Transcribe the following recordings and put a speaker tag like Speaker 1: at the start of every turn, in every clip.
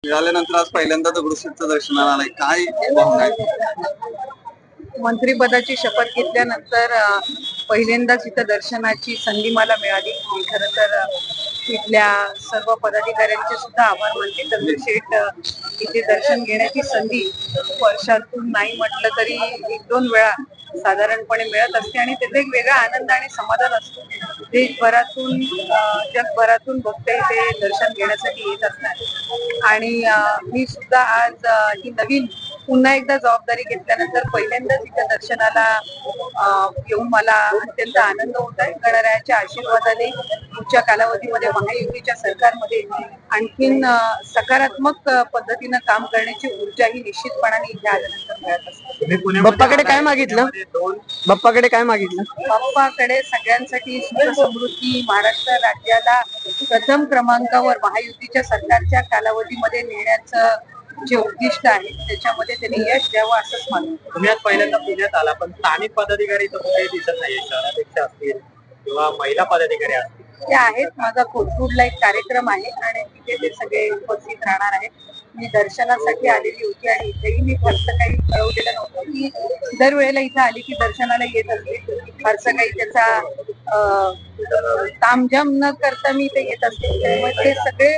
Speaker 1: मिळाल्यानंतर आज पहिल्यांदा दगडूशेठचं दर्शनाला आलाय, काय भावना आहे?
Speaker 2: मंत्रिपदाची शपथ घेतल्यानंतर पहिल्यांदाच इथं दर्शनाची संधी मला मिळाली. मी खरं तर तिथल्या सर्व पदाधिकाऱ्यांचे सुद्धा आभार मानते. दगडूशेठ इथे दर्शन घेण्याची संधी वर्षातून नाही म्हटलं तरी 1-2 वेळा साधारणपणे मिळत असते आणि त्याचा एक वेगळा आनंद आणि समाधान असतो. देशभरातून जगभरातून भक्त इथे दर्शन घेण्यासाठी येत असतात आणि मी सुद्धा आज ही नवीन पुन्हा एकदा जबाबदारी घेतल्यानंतर पहिल्यांदाच इथे दर्शनाला येऊन मला अत्यंत आनंद होत आहे. गणरायाच्या आशीर्वादाने पुढच्या कालावधीमध्ये महायुतीच्या सरकारमध्ये आणखीन सकारात्मक पद्धतीनं काम करण्याची ऊर्जा ही निश्चितपणाने इथे आल्यानंतर मिळत असते.
Speaker 3: बाप्पाकडे काय मागितलं? बाप्पाकडे काय मागितलं?
Speaker 2: बाप्पाकडे सगळ्यांसाठी सुख समृद्धी, महाराष्ट्र राज्याला प्रथम क्रमांकावर महायुतीच्या सरकारच्या कालावधीमध्ये नेण्याचं जे उद्दिष्ट आहे त्याच्यामध्ये त्यांनी यश द्यावं असंच मानतो.
Speaker 3: तुम्ही आज पहिल्यांदा पुण्यात आला, पण स्थानिक पदाधिकारी तर कुठेही दिसत नाहीये. शहराध्यक्ष असतील किंवा महिला पदाधिकारी असतील
Speaker 2: ते आहेत. माझा कोथरूडला एक कार्यक्रम आहे आणि तिथे ते सगळे उपस्थित राहणार आहेत. मी दर्शनासाठी आलेली होती आणि इथेही मी फारसं काही कळवलेलं नव्हतं. मी दरवेळेला इथं आली की दर्शनाला येत असते. फारसं काही त्याचा तामझाम न करता मी इथे येत असते. त्यामुळे ते सगळे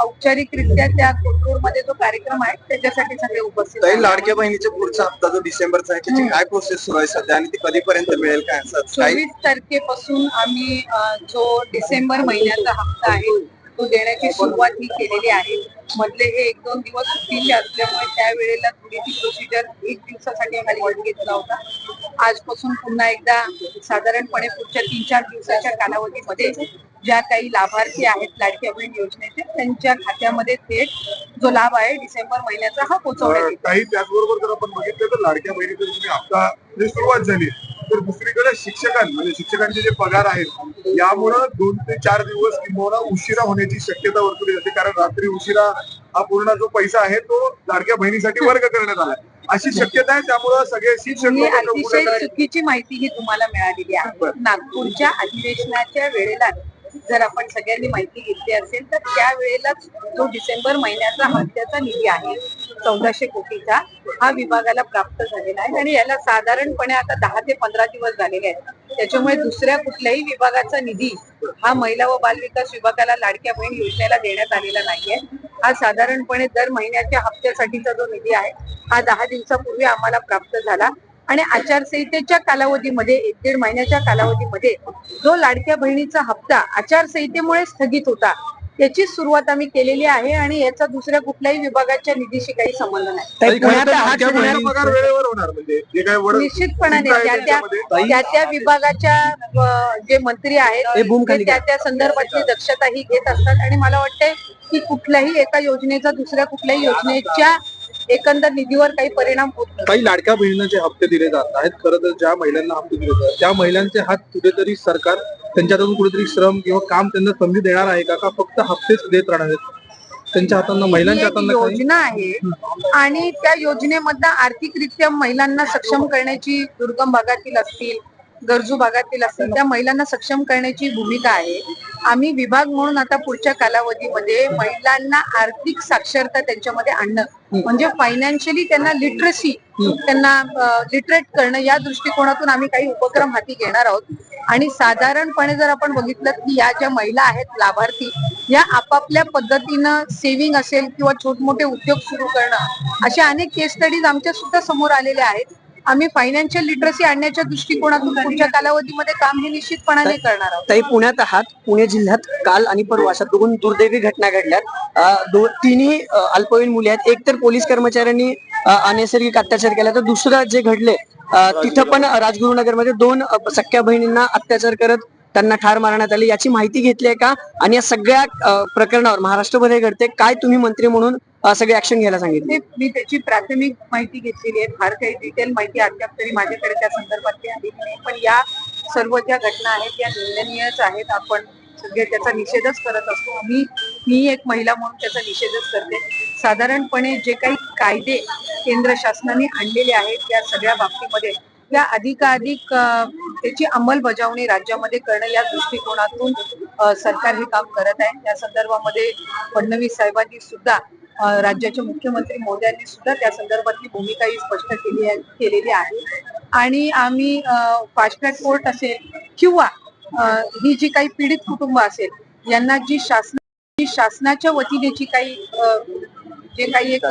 Speaker 2: औपचारिकरित्या त्या कोथरूडमध्ये जो कार्यक्रम आहे त्याच्यासाठी सगळे उपस्थित आहेत.
Speaker 1: लाडक्या बहिणीचा पुढचा हप्ता जो डिसेंबरचा आहे त्याची काय प्रोसेस सुरू आहे सध्या आणि ती कधीपर्यंत मिळेल काय?
Speaker 2: 24 तारखेपासून आम्ही जो डिसेंबर महिन्याचा हप्ता आहे तो देण्याची सुरुवात ही केलेली आहे. मधले हे 1-2 दिवस सुट्टीचे असल्यामुळे त्यावेळेला थोडी ती प्रोसिजर 1 दिवसासाठी आम्हाला वाढ घेतला होता. आजपासून पुन्हा एकदा साधारणपणे पुढच्या 3-4 दिवसाच्या कालावधीमध्ये ज्या काही लाभार्थी आहेत लाडक्या बहीण योजनेचे त्यांच्या खात्यामध्ये थेट जो लाभ आहे डिसेंबर महिन्याचा हा पोहोचवण्यात येईल.
Speaker 4: त्याचबरोबर जर आपण बघितलं तर लाडक्या बहिणीचा हप्ता सुरुवात झाली तर दुसरीकडे शिक्षकांचे जे पगार आहेत यामुळं 2 ते 4 दिवस किंवा उशिरा होण्याची शक्यता वर्तवली जाते. कारण रात्री उशिरा हा पूर्ण जो पैसा आहे तो लाडक्या बहिणीसाठी वर्ग करण्यात आला अशी शक्यता आहे. त्यामुळे सगळे शिक्षक
Speaker 2: अतिशय चुकीची माहिती ही तुम्हाला मिळालेली आहे. नागपूरच्या अधिवेशनाच्या वेळेला जर आपण सगळ्यांनी माहिती घेतली असेल तर त्यावेळेला जो डिसेंबर महिन्याचा हप्त्याचा निधी आहे 1400 कोटीचा हा विभागाला प्राप्त झालेला आहे आणि याला साधारणपणे आता 10 ते 15 दिवस झालेले आहेत. त्याच्यामुळे दुसऱ्या कुठल्याही विभागाचा निधी हा महिला व बालविकास विभागाला लाडक्या बहीण योजनेला देण्यात आलेला नाहीये. हा साधारणपणे दर महिन्याच्या हप्त्यासाठीचा जो निधी आहे हा 10 दिवसापूर्वी आम्हाला प्राप्त झाला आणि आचारसंहितेच्या कालावधीमध्ये 1-1.5 महिन्याच्या कालावधीमध्ये जो लाडक्या बहिणीचा हप्ता आचारसंहितेमुळे स्थगित होता त्याची सुरुवात आम्ही केलेली आहे आणि याचा दुसऱ्या कुठल्याही विभागाच्या निधीशी काही संबंध नाही. निश्चितपणाने त्या विभागाच्या जे मंत्री आहेत त्या संदर्भातली दक्षता ही घेत असतात आणि मला वाटतंय की कुठल्याही एका योजनेचा दुसऱ्या कुठल्याही योजनेच्या एकंदर निधीवर काही परिणाम होत नाही.
Speaker 4: काही लाडक्या बहिणींना जे हप्ते दिले जात आहेत खरं तर ज्या महिलांना हप्ते दिले जातात त्या महिलांचे हात कुठेतरी सरकार त्यांच्यातून कुठेतरी श्रम किंवा काम त्यांना संधी देणार आहे का फक्त हप्तेच देत राहणार आहेत त्यांच्या हातांना महिलांच्या हातांना?
Speaker 2: योजना आहे आणि त्या योजनेमधनं आर्थिकरित्या महिलांना सक्षम करण्याची दुर्गम भागातील असतील गरजू भागातील असतील त्या महिलांना सक्षम करण्याची भूमिका आहे. आम्ही विभाग म्हणून आता पुढच्या कालावधीमध्ये महिलांना आर्थिक साक्षरता त्यांच्यामध्ये आणणं म्हणजे फायनान्शियली त्यांना लिटरसी त्यांना लिटरेट करणं या दृष्टिकोनातून आम्ही काही उपक्रम हाती घेणार आहोत आणि साधारणपणे जर आपण बघितलं की या ज्या महिला आहेत लाभार्थी या आपापल्या पद्धतीनं सेव्हिंग असेल किंवा छोटमोठे उद्योग सुरू करणं अशा अनेक केस स्टडीज आमच्या सुद्धा समोर आलेल्या आहेत. आम्ही फायनान्शियल लिटरसी आणण्याच्या दृष्टिकोनातून पुढच्या कालावधीमध्ये काम हे निश्चितपणाने करणार आहोत.
Speaker 3: ताई पुण्यात आहात. पुणे जिल्ह्यात काल आणि परवा अशा 2 दुर्दैवी घटना घडल्यात. तिन्ही अल्पवयीन मुली आहेत. एक तर पोलीस कर्मचाऱ्यांनी अनैसर्गिक अत्याचार केला तर दुसरं जे घडले तिथं पण राजगुरुनगरमध्ये 2 सख्या बहिणींना अत्याचार करत त्यांना ठार मारण्यात आले. याची माहिती घेतली आहे का आणि या सगळ्या प्रकरणावर महाराष्ट्रभर घडते काय तुम्ही मंत्री म्हणून सगळे ऍक्शन घ्यायला सांगितले?
Speaker 2: मी त्याची प्राथमिक माहिती घेतलेली आहे. फार काही डिटेल माहिती अद्याप तरी माझ्याकडे त्या संदर्भातली आलेली नाही पण या सर्व ज्या घटना आहेत या निंदनीयच आहेत. आपण सगळे त्याचा निषेधच करत असतो. मी एक महिला म्हणून त्याचा निषेधच करते. साधारणपणे जे काही कायदे केंद्र शासनाने आणलेले आहेत या सगळ्या बाबतीमध्ये या अधिकाधिक त्याची अंमलबजावणी राज्यामध्ये करणं या दृष्टिकोनातून सरकार हे काम करत आहे. त्या संदर्भामध्ये फडणवीस साहेबांनी सुद्धा राज्याचे मुख्यमंत्री मोदयांनी सुद्धा त्या संदर्भातली भूमिका ही स्पष्ट केलेली आहे. आणि आम्ही फास्ट ट्रॅक कोर्ट असेल किंवा ही जी काही पीडित कुटुंब असेल यांना जी शासनाच्या वतीने जी काही जे काही एक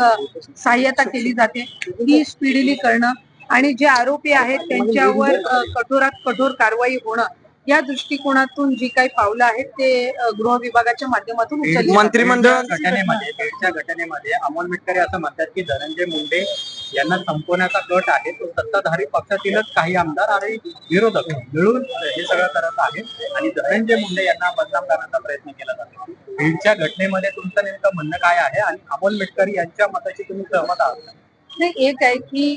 Speaker 2: सहाय्यता केली जाते ती स्पीडीली करणं आणि जे आरोपी आहेत त्यांच्यावर कठोरात कठोर कारवाई होणं या दृष्टिकोनातून जी काही पावलं आहेत ते गृह विभागाच्या माध्यमातून उचलली
Speaker 1: मंत्रिमंडळ
Speaker 5: बीडच्या घटनेमध्ये अमोल मिटकरी असं म्हणतात की धनंजय मुंडे यांना संपवण्याचा कट आहे तो सत्ताधारी पक्षातीलच काही आमदार आणि विरोधक मिळून हे सगळं करत आहेत आणि धनंजय मुंडे यांना बदनाम करण्याचा प्रयत्न केला जातो. बीडच्या घटनेमध्ये तुमचं नेमकं म्हणणं काय आहे आणि अमोल मिटकरी यांच्या मताशी तुम्ही सहमत आहात?
Speaker 2: नाही, एक आहे की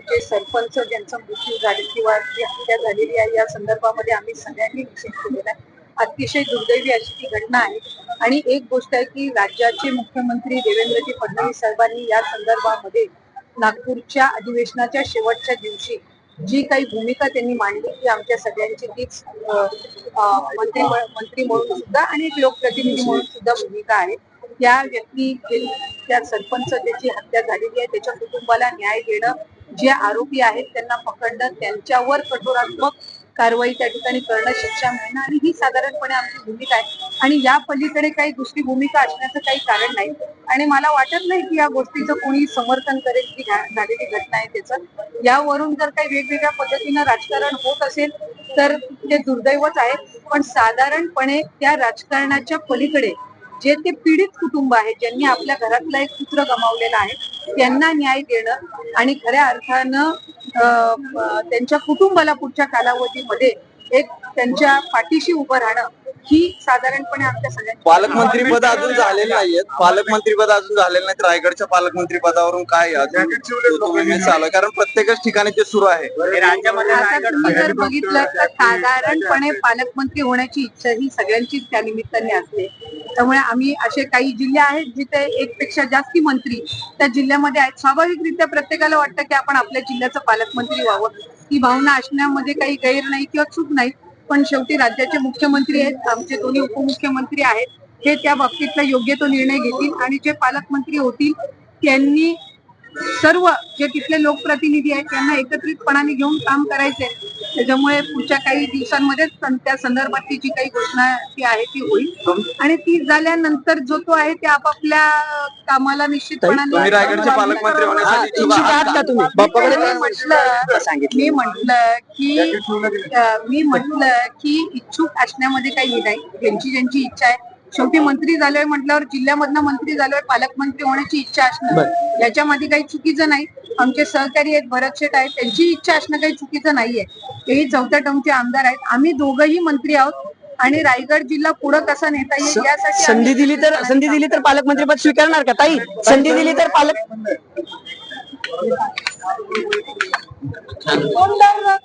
Speaker 2: जे सरपंच ज्यांचा मृत्यू झाले किंवा जी हत्या झालेली आहे या संदर्भामध्ये आम्ही सगळ्यांनी निषेध केलेला आहे. अतिशय दुर्दैवी अशी ती घटना आहे. आणि एक गोष्ट आहे की राज्याचे मुख्यमंत्री देवेंद्रजी फडणवीस साहेबांनी या संदर्भामध्ये नागपूरच्या अधिवेशनाच्या शेवटच्या दिवशी जी काही भूमिका त्यांनी मांडली ती आमच्या सगळ्यांची तीच मंत्री म्हणून सुद्धा आणि एक लोकप्रतिनिधी म्हणून सुद्धा भूमिका आहे. त्या व्यक्ती त्या सरपंच ज्याची हत्या झालेली आहे त्याच्या कुटुंबाला न्याय देणं, जे आरोपी आहेत त्यांना पकडणं, त्यांच्यावर कठोरात्मक कारवाई त्या ठिकाणी करणं, शिक्षा मिळणं आणि ही साधारणपणे आमची भूमिका आहे. आणि या पलीकडे काही दुसरी भूमिका असण्याचं काही कारण नाही. आणि मला वाटत नाही की या गोष्टीचं कोणी समर्थन करेल की झालेली घटना आहे त्याचं. यावरून जर काही वेगवेगळ्या पद्धतीनं राजकारण होत असेल तर ते दुर्दैवच आहे. पण साधारणपणे त्या राजकारणाच्या पलीकडे जे ते पीडित कुटुंब आहे ज्यांनी आपल्या घरातला एक पुत्र गमावलेला आहे त्यांना न्याय देणं आणि खऱ्या अर्थानं त्यांच्या कुटुंबाला पुढच्या कालावधीमध्ये एक त्यांच्या पाठीशी उभं राहणं ही साधारणपणे आमच्या सगळ्यांची
Speaker 1: पालकमंत्रीपद अजून झालेलं नाहीये. पालकमंत्रीपद अजून झालेलं नाही. रायगडच्या पालकमंत्री पदावरून काय अजून चालू आहे? कारण प्रत्येकच ठिकाणी ते सुरू आहे.
Speaker 2: आता तुम्ही जर बघितलं तर साधारणपणे पालकमंत्री होण्याची इच्छा ही सगळ्यांचीच त्या निमित्ताने असते. त्यामुळे आम्ही असे काही जिल्हे आहेत जिथे एक पेक्षा जास्ती मंत्री त्या जिल्ह्यामध्ये आहेत. स्वाभाविकरित्या प्रत्येकाला वाटतं की आपण आपल्या जिल्ह्याचं पालकमंत्री व्हावं. ही भावना असण्यामध्ये काही गैर नाही किंवा चूक नाही. पण शेवटी राज्याचे मुख्यमंत्री आहेत, आमचे दोन्ही उपमुख्यमंत्री आहेत, हे त्या बाबतीतला योग्य तो निर्णय घेतील. आणि जे पालकमंत्री होतील त्यांनी सर्व जे तिथले लोकप्रतिनिधी आहेत त्यांना एकत्रितपणाने घेऊन काम करायचंय. त्याच्यामुळे पुढच्या काही दिवसांमध्येच त्या संदर्भातली जी काही घोषणा ती आहे ती होईल. आणि ती झाल्यानंतर जो तो आहे ते आपापल्या कामाला निश्चितपणाने
Speaker 1: तुम्ही रायगडचे पालकमंत्री होण्यासाठी इच्छुक
Speaker 3: इच्छुक आहात का तुम्ही?
Speaker 2: मी म्हटलं की इच्छुक असण्यामध्ये काही नाही. ज्यांची ज्यांची इच्छा आहे. शेवटी मंत्री झालोय म्हटल्यावर जिल्ह्यामधनं मंत्री झालोय पालकमंत्री होण्याची इच्छा असणं याच्यामध्ये काही चुकीचं नाही. आमचे सहकारी आहेत भरत शेठ आहेत त्यांची इच्छा असणं काही चुकीचं नाहीये. तेही 4थ्या टर्मचे आमदार आहेत. आम्ही दोघंही मंत्री आहोत आणि रायगड जिल्हा पुढे कसा नेता येईल यासाठी
Speaker 3: संधी दिली तर पालकमंत्रीपद स्वीकारणार का ताई? संधी दिली तर पालक